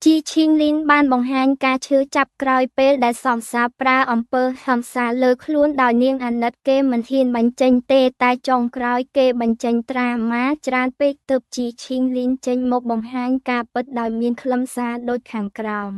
Chi Ching Lin ban bong hang ca chứa chập còi pê đã sòng xa praអំពើ hầm xa lơ khuôn đòi niêng anh nất kê mình hiền bánh chanh tê tai trong còi kê bánh chanh tra má tràn pê tập Chi Ching Lin chanh một bong hang ca bật đòi miên khlâm xa đôi kháng cào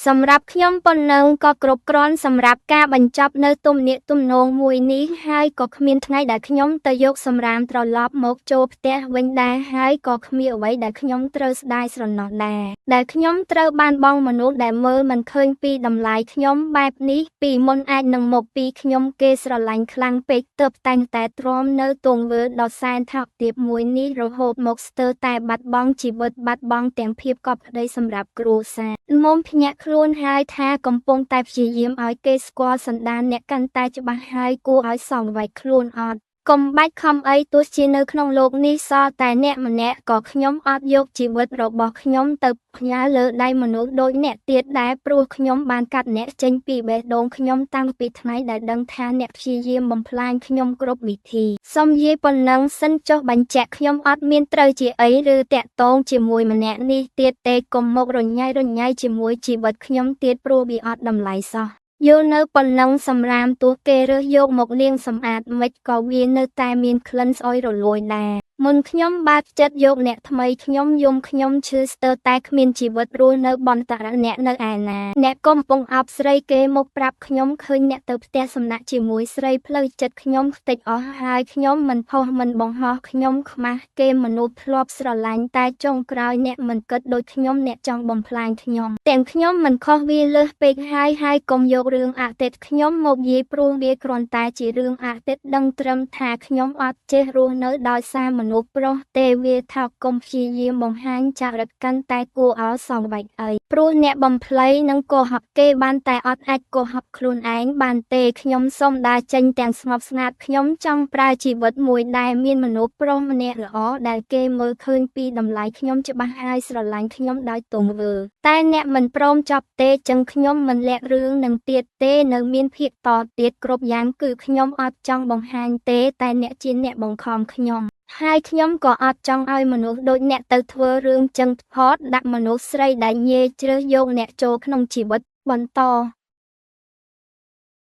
សម្រាប់ខ្ញុំប៉ុណ្ណឹងក៏គ្រប់គ្រាន់សម្រាប់ការបញ្ចប់នៅទំនាក់ទំនងមួយនេះហើយក៏គ្មានថ្ងៃដែលខ្ញុំទៅយកសម្រាមត្រឡប់មកចូលផ្ទះវិញដែរហើយក៏គ្មានអ្វីដែលខ្ញុំត្រូវស្ដាយស្រណោះដែរដែលខ្ញុំត្រូវបានបងមនុស្សដែលមើលមិនឃើញពីតម្លៃខ្ញុំបែបនេះពីមុនអាចនឹងមកពីខ្ញុំគេស្រឡាញ់ខ្លាំងពេកទើបតែងតែទ្រាំនៅទង្វើដ៏សែនថោកទាបមួយនេះរហូតមកស្ទើរតែបាត់បង់ជីវិតបាត់បង់ទាំងភាពកប់ក្តីសម្រាប់គ្រួសារមុំភ្ញាក់ខ្លួនហើយថាកំពុងតែព្យាយាមឲ្យគេស្គាល់សន្តានអ្នកកាន់តែច្បាស់ហើយគួរឲ្យសង្វេគខ្លួនអត់កុំបាច់ខំអីទោះជានៅក្នុងโลกនេះសល់តែអ្នកម្នាក់ក៏ខ្ញុំអត់យកជីវិតរបស់ខ្ញុំទៅផ្ញើលើដៃមនុស្សដូចអ្នកទៀតដែរព្រោះខ្ញុំបានកាត់អ្នកចេញពីបេះដូងខ្ញុំតាំងពីថ្ងៃដែលដឹងថាអ្នកព្យាយាមបំផ្លាញខ្ញុំគ្រប់វិធីសូមនិយាយប៉ុណ្ណឹងសិនចុះបញ្ជាក់ខ្ញុំអត់មានត្រូវជាអីឬតាក់ទងជាមួយម្នាក់នេះទៀតទេកុំមករញ៉ៃជាមួយជីវិតខ្ញុំទៀតព្រោះវាអត់តម្លៃសោះយល់នៅប៉ុណ្ណឹងសម្រាមទោះគេរើសយកមកលាងសម្អាតមិនក៏វានៅតែមានក្លិនស្អុយរលួយដែរមុនខ្ញុំបាត់ចិត្តយកអ្នកថ្មីខ្ញុំយំខ្ញុំឈឺស្ទើរតែគ្មានជីវិតរស់នៅបន្តរអ្នកនៅឯណាអ្នកកំពុងអបស្រីគេមកប្រាប់ខ្ញុំឃើញអ្នកទៅផ្ទះសំណាក់ជាមួយស្រីផ្លូវចិត្តខ្ញុំខ្ទេចអស់ហើយខ្ញុំមិនផុសមិនបង្ហោះខ្ញុំខ្មាស់គេមនុស្សធ្លាប់ស្រឡាញ់តែចុងក្រោយអ្នកមិនគិតដូចខ្ញុំអ្នកចង់បំផ្លាញខ្ញុំទាំងខ្ញុំមិនខុសវាលើសពេកហើយកុំយករឿងអតីតខ្ញុំមកនិយាយព្រោះវាគ្រាន់តែជារឿងអតីតដឹងត្រឹមថាខ្ញុំអត់ចេះរស់នៅដោយសារមនុស្សប្រុសទេវាថាកុំព្យាយាមបង្ហាញចរិតកាន់តែគួរឲ្យសង្វេគអីព្រោះអ្នកបំភ្លៃនឹងកុហកគេបានតែអត់អាចកុហកខ្លួនឯងបានទេខ្ញុំសូមដើរចេញទាំងស្ងប់ស្ងាត់ខ្ញុំចង់ប្រើជីវិតមួយដែលមានមនុស្សប្រុសម្នាក់ល្អដែលគេមើលឃើញពីតម្លៃខ្ញុំច្បាស់ហើយស្រឡាញ់ខ្ញុំដោយទង្វើតែអ្នកមិនព្រមចប់ទេចឹងខ្ញុំមិនលាក់រឿងនឹងទៀតទេនៅមានភាគតទៀតគ្រប់យ៉ាងគឺខ្ញុំអត់ចង់បង្ហាញទេតែអ្នកជាអ្នកបង្ខំខ្ញុំហើយខ្ញុំក៏អត់ចង់ឲ្យមនុស្សដូចអ្នកទៅធ្វើរឿងចឹងផតដាក់មនុស្សស្រីដែលញេជ្រើសយកអ្នកចូលក្នុងជីវិតបន្ត